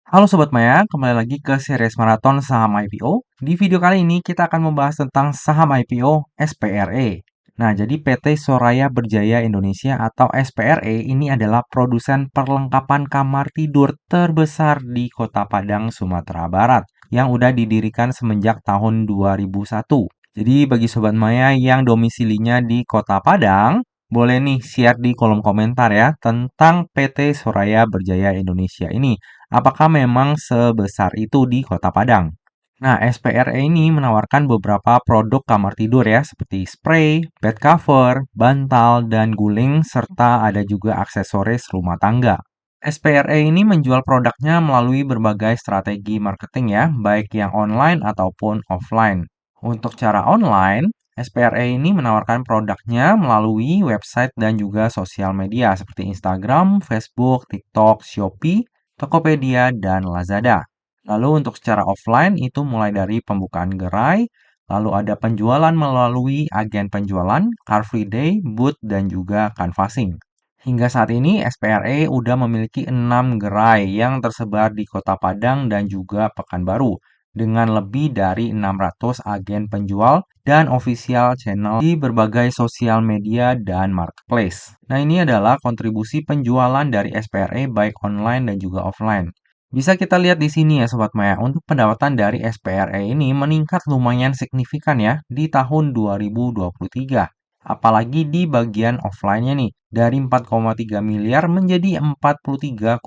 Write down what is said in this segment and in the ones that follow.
Halo Sobat Maya, kembali lagi ke series maraton saham IPO. Di video kali ini kita akan membahas tentang saham IPO SPRE. Nah, jadi PT Soraya Berjaya Indonesia atau SPRE ini adalah produsen perlengkapan kamar tidur terbesar di Kota Padang, Sumatera Barat yang udah didirikan semenjak tahun 2001. Jadi bagi Sobat Maya yang domisilinya di Kota Padang, boleh nih share di kolom komentar ya tentang PT Soraya Berjaya Indonesia ini. Apakah memang sebesar itu di Kota Padang? Nah, SPRE ini menawarkan beberapa produk kamar tidur ya, seperti spray, bed cover, bantal, dan guling, serta ada juga aksesoris rumah tangga. SPRE ini menjual produknya melalui berbagai strategi marketing ya, baik yang online ataupun offline. Untuk cara online, SPRE ini menawarkan produknya melalui website dan juga sosial media seperti Instagram, Facebook, TikTok, Shopee, Tokopedia, dan Lazada. Lalu untuk secara offline itu mulai dari pembukaan gerai, lalu ada penjualan melalui agen penjualan, Car Free Day, booth, dan juga canvassing. Hingga saat ini SPRE udah memiliki 6 gerai yang tersebar di Kota Padang dan juga Pekanbaru dengan lebih dari 600 agen penjual dan official channel di berbagai sosial media dan marketplace. Nah, ini adalah kontribusi penjualan dari SPRE baik online dan juga offline. Bisa kita lihat di sini ya Sobat Maya, untuk pendapatan dari SPRE ini meningkat lumayan signifikan ya di tahun 2023. Apalagi di bagian offline-nya nih, dari 4,3 miliar menjadi 43,8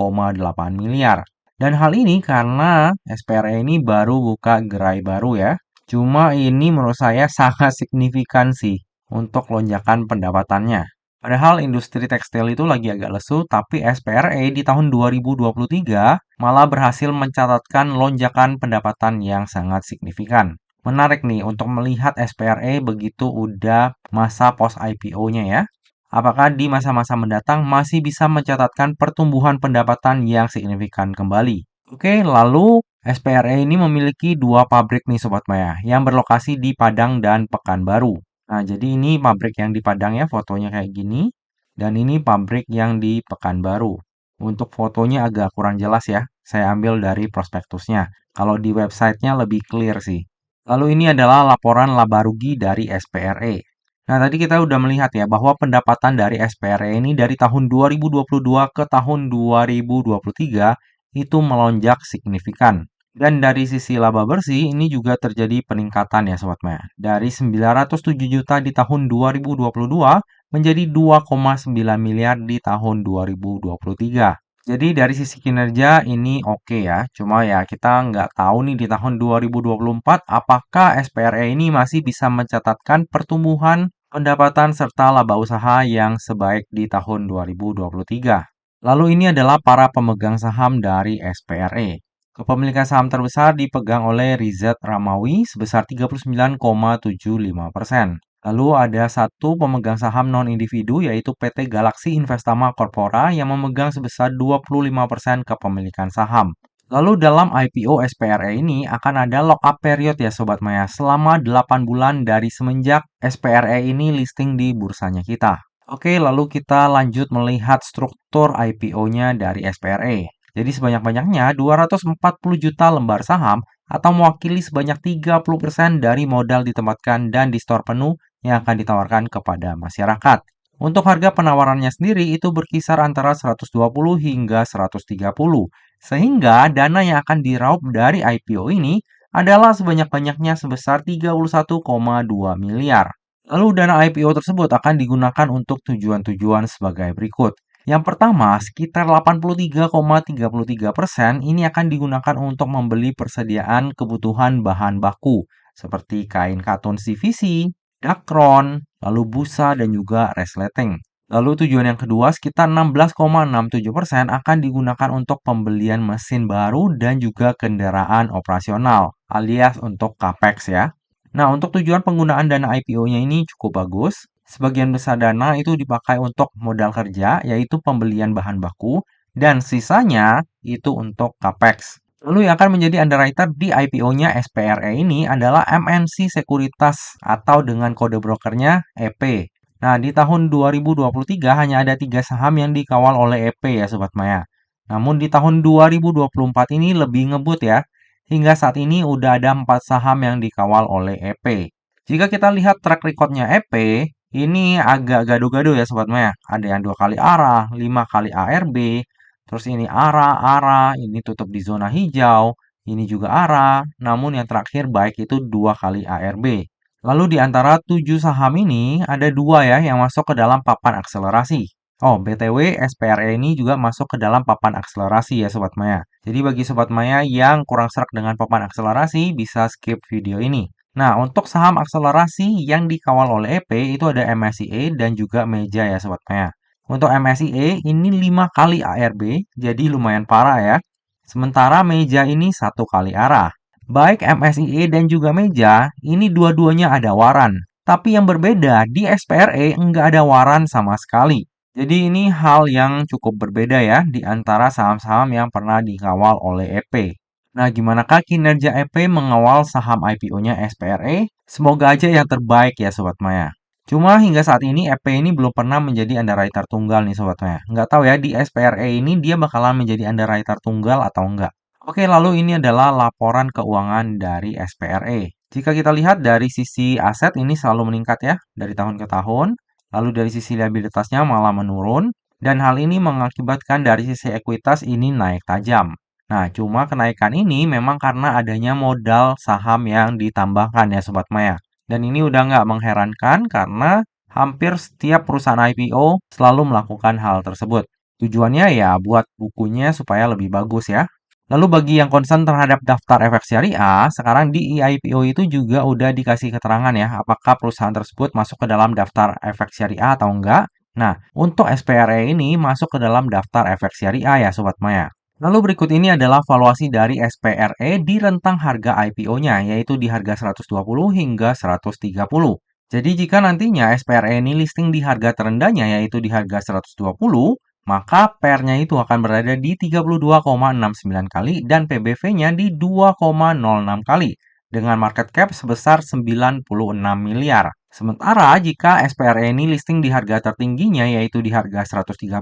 miliar. Dan hal ini karena SPRE ini baru buka gerai baru ya. Cuma ini menurut saya sangat signifikan sih untuk lonjakan pendapatannya. Padahal industri tekstil itu lagi agak lesu, tapi SPRE di tahun 2023 malah berhasil mencatatkan lonjakan pendapatan yang sangat signifikan. Menarik nih untuk melihat SPRE begitu udah masa post IPO-nya ya. Apakah di masa-masa mendatang masih bisa mencatatkan pertumbuhan pendapatan yang signifikan kembali? Oke, lalu SPRE ini memiliki dua pabrik nih Sobat Maya yang berlokasi di Padang dan Pekanbaru. Nah, jadi ini pabrik yang di Padang ya, fotonya kayak gini. Dan ini pabrik yang di Pekanbaru. Untuk fotonya agak kurang jelas ya. Saya ambil dari prospektusnya. Kalau di websitenya lebih clear sih. Lalu ini adalah laporan laba rugi dari SPRE. Nah, tadi kita udah melihat ya bahwa pendapatan dari SPRE ini dari tahun 2022 ke tahun 2023 itu melonjak signifikan. Dan dari sisi laba bersih ini juga terjadi peningkatan ya Sobat Maya. Dari 907 juta di tahun 2022 menjadi 2,9 miliar di tahun 2023. Jadi dari sisi kinerja ini oke ya. Cuma ya kita nggak tahu nih di tahun 2024 apakah SPRE ini masih bisa mencatatkan pertumbuhan pendapatan serta laba usaha yang sebaik di tahun 2023. Lalu ini adalah para pemegang saham dari SPRE. Kepemilikan saham terbesar dipegang oleh Rizat Ramawi sebesar 39,75%. Lalu ada satu pemegang saham non-individu yaitu PT Galaxy Investama Corpora yang memegang sebesar 25% kepemilikan saham. Lalu dalam IPO SPRE ini akan ada lock-up period ya Sobat Maya selama 8 bulan dari semenjak SPRE ini listing di bursanya kita. Oke, lalu kita lanjut melihat struktur IPO-nya dari SPRE. Jadi sebanyak-banyaknya 240 juta lembar saham atau mewakili sebanyak 30% dari modal ditempatkan dan di store penuh yang akan ditawarkan kepada masyarakat. Untuk harga penawarannya sendiri itu berkisar antara 120 hingga 130. Sehingga dana yang akan diraup dari IPO ini adalah sebanyak-banyaknya sebesar 31,2 miliar. Lalu dana IPO tersebut akan digunakan untuk tujuan-tujuan sebagai berikut. Yang pertama, sekitar 83,33% ini akan digunakan untuk membeli persediaan kebutuhan bahan baku seperti kain katun CVC, dakron, lalu busa dan juga resleting. Lalu tujuan yang kedua sekitar 16,67% akan digunakan untuk pembelian mesin baru dan juga kendaraan operasional alias untuk capex ya. Nah, untuk tujuan penggunaan dana IPO-nya ini cukup bagus. Sebagian besar dana itu dipakai untuk modal kerja, yaitu pembelian bahan baku, dan sisanya itu untuk capex. Lalu yang akan menjadi underwriter di IPO-nya SPRE ini adalah MNC Sekuritas atau dengan kode brokernya EP. Nah, di tahun 2023 hanya ada 3 saham yang dikawal oleh EP ya Sobat Maya. Namun di tahun 2024 ini lebih ngebut ya. Hingga saat ini udah ada 4 saham yang dikawal oleh EP. Jika kita lihat track recordnya EP, ini agak gaduh-gaduh ya Sobat Maya. Ada yang 2 kali arah, 5 kali ARB, terus ini arah, ini tutup di zona hijau, ini juga arah, namun yang terakhir baik itu 2 kali ARB. Lalu di antara 7 saham ini, ada 2 ya yang masuk ke dalam papan akselerasi. Oh, BTW SPRE ini juga masuk ke dalam papan akselerasi ya Sobat Maya. Jadi bagi Sobat Maya yang kurang serak dengan papan akselerasi, bisa skip video ini. Nah, untuk saham akselerasi yang dikawal oleh EP itu ada MSCI dan juga Meja ya Sobat Maya. Untuk MSCI ini 5 kali ARB, jadi lumayan parah ya. Sementara Meja ini 1 kali arah. Baik MSCI dan juga Meja, ini dua-duanya ada waran. Tapi yang berbeda, di SPRE nggak ada waran sama sekali. Jadi ini hal yang cukup berbeda ya di antara saham-saham yang pernah dikawal oleh EP. Nah, gimanakah kinerja EP mengawal saham IPO-nya SPRE? Semoga aja yang terbaik ya Sobat Maya. Cuma hingga saat ini EP ini belum pernah menjadi underwriter tunggal nih Sobat Maya. Nggak tahu ya di SPRE ini dia bakalan menjadi underwriter tunggal atau enggak. Oke, lalu ini adalah laporan keuangan dari SPRE. Jika kita lihat dari sisi aset ini selalu meningkat ya dari tahun ke tahun. Lalu dari sisi liabilitasnya malah menurun, dan hal ini mengakibatkan dari sisi ekuitas ini naik tajam. Nah, cuma kenaikan ini memang karena adanya modal saham yang ditambahkan ya Sobat Maya. Dan ini udah nggak mengherankan karena hampir setiap perusahaan IPO selalu melakukan hal tersebut. Tujuannya ya buat bukunya supaya lebih bagus ya. Lalu bagi yang concern terhadap daftar efek syariah, sekarang di IPO itu juga udah dikasih keterangan ya, apakah perusahaan tersebut masuk ke dalam daftar efek syariah atau enggak. Nah, untuk SPRE ini masuk ke dalam daftar efek syariah ya Sobat Maya. Lalu berikut ini adalah valuasi dari SPRE di rentang harga IPO-nya, yaitu di harga 120 hingga 130. Jadi jika nantinya SPRE ini listing di harga terendahnya, yaitu di harga 120, maka PER-nya itu akan berada di 32,69 kali dan PBV-nya di 2,06 kali dengan market cap sebesar 96 miliar. Sementara jika SPRE ini listing di harga tertingginya yaitu di harga 130,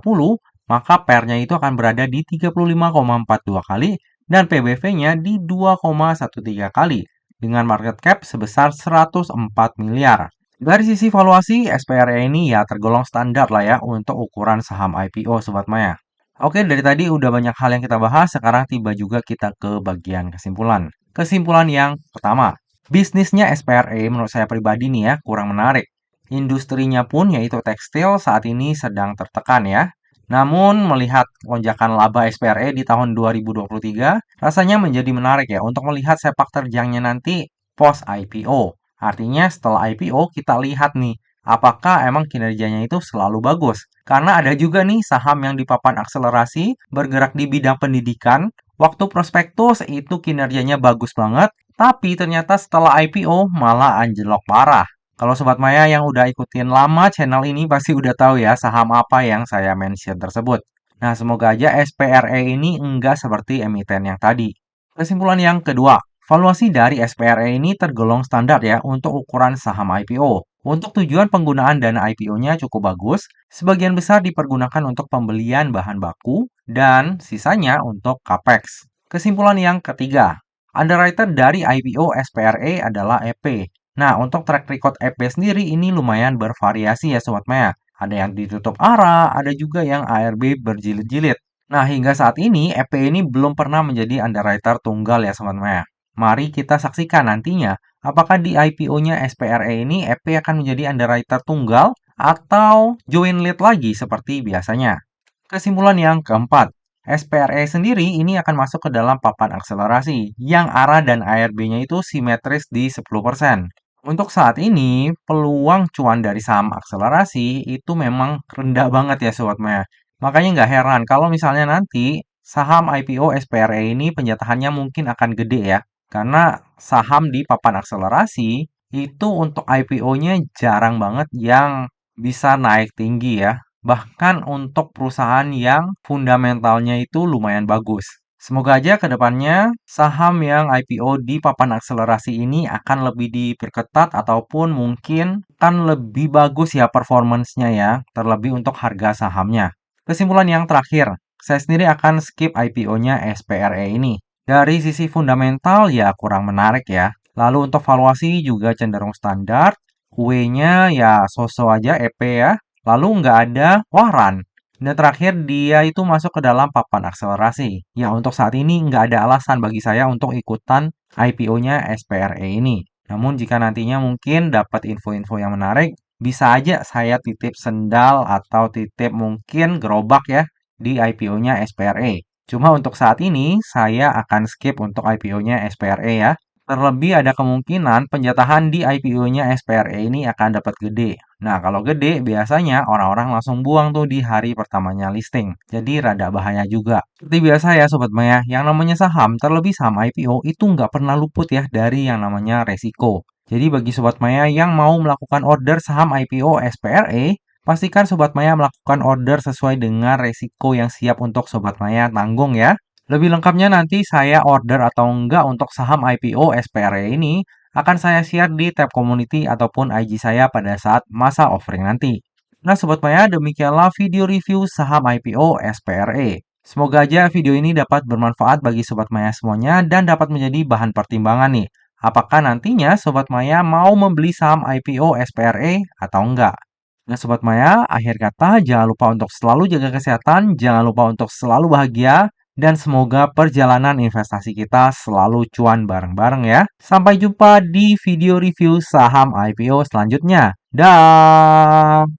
maka PER-nya itu akan berada di 35,42 kali dan PBV-nya di 2,13 kali dengan market cap sebesar 104 miliar. Dari sisi valuasi, SPRE ini ya tergolong standar lah ya untuk ukuran saham IPO Sobat Maya. Oke, dari tadi udah banyak hal yang kita bahas, sekarang tiba juga kita ke bagian kesimpulan. Kesimpulan yang pertama, bisnisnya SPRE menurut saya pribadi nih ya kurang menarik. Industrinya pun yaitu tekstil saat ini sedang tertekan ya. Namun melihat lonjakan laba SPRE di tahun 2023, rasanya menjadi menarik ya untuk melihat sepak terjangnya nanti post IPO. Artinya setelah IPO kita lihat nih, apakah emang kinerjanya itu selalu bagus. Karena ada juga nih saham yang di papan akselerasi bergerak di bidang pendidikan. Waktu prospektus itu kinerjanya bagus banget, tapi ternyata setelah IPO malah anjlok parah. Kalau Sobat Maya yang udah ikutin lama channel ini pasti udah tahu ya saham apa yang saya mention tersebut. Nah, semoga aja SPRE ini enggak seperti emiten yang tadi. Kesimpulan yang kedua, valuasi dari SPRE ini tergolong standar ya untuk ukuran saham IPO. Untuk tujuan penggunaan dana IPO-nya cukup bagus, sebagian besar dipergunakan untuk pembelian bahan baku dan sisanya untuk capex. Kesimpulan yang ketiga, underwriter dari IPO SPRE adalah EP. Nah, untuk track record EP sendiri ini lumayan bervariasi ya Sobat Maya. Ada yang ditutup arah, ada juga yang ARB berjilid-jilid. Nah, hingga saat ini EP ini belum pernah menjadi underwriter tunggal ya Sobat Maya. Mari kita saksikan nantinya apakah di IPO-nya SPRE ini EP akan menjadi underwriter tunggal atau join lead lagi seperti biasanya. Kesimpulan yang keempat, SPRE sendiri ini akan masuk ke dalam papan akselerasi yang arah dan ARB-nya itu simetris di 10%. Untuk saat ini, peluang cuan dari saham akselerasi itu memang rendah banget ya Sobat Maya. Makanya nggak heran kalau misalnya nanti saham IPO SPRE ini penjatahannya mungkin akan gede ya. Karena saham di papan akselerasi itu untuk IPO-nya jarang banget yang bisa naik tinggi ya. Bahkan untuk perusahaan yang fundamentalnya itu lumayan bagus. Semoga aja ke depannya saham yang IPO di papan akselerasi ini akan lebih diperketat ataupun mungkin akan lebih bagus ya performance-nya ya, terlebih untuk harga sahamnya. Kesimpulan yang terakhir, saya sendiri akan skip IPO-nya SPRE ini. Dari sisi fundamental ya kurang menarik ya. Lalu untuk valuasi juga cenderung standar. Kue-nya ya so-so aja EP ya. Lalu nggak ada waran. Dan terakhir dia itu masuk ke dalam papan akselerasi. Ya untuk saat ini nggak ada alasan bagi saya untuk ikutan IPO-nya SPRE ini. Namun jika nantinya mungkin dapat info-info yang menarik, bisa aja saya titip sendal atau titip mungkin gerobak ya di IPO-nya SPRE. Cuma untuk saat ini, saya akan skip untuk IPO-nya SPRE ya. Terlebih ada kemungkinan penjatahan di IPO-nya SPRE ini akan dapat gede. Nah, kalau gede, biasanya orang-orang langsung buang tuh di hari pertamanya listing. Jadi rada bahaya juga. Seperti biasa ya Sobat Maya, yang namanya saham, terlebih saham IPO, itu nggak pernah luput ya dari yang namanya resiko. Jadi bagi Sobat Maya yang mau melakukan order saham IPO SPRE, pastikan Sobat Maya melakukan order sesuai dengan resiko yang siap untuk Sobat Maya tanggung ya. Lebih lengkapnya nanti saya order atau enggak untuk saham IPO SPRE ini akan saya share di tab community ataupun IG saya pada saat masa offering nanti. Nah Sobat Maya, demikianlah video review saham IPO SPRE. Semoga aja video ini dapat bermanfaat bagi Sobat Maya semuanya dan dapat menjadi bahan pertimbangan nih. Apakah nantinya Sobat Maya mau membeli saham IPO SPRE atau enggak? Nah Sobat Maya, akhir kata jangan lupa untuk selalu jaga kesehatan, jangan lupa untuk selalu bahagia, dan semoga perjalanan investasi kita selalu cuan bareng-bareng ya. Sampai jumpa di video review saham IPO selanjutnya. Dah.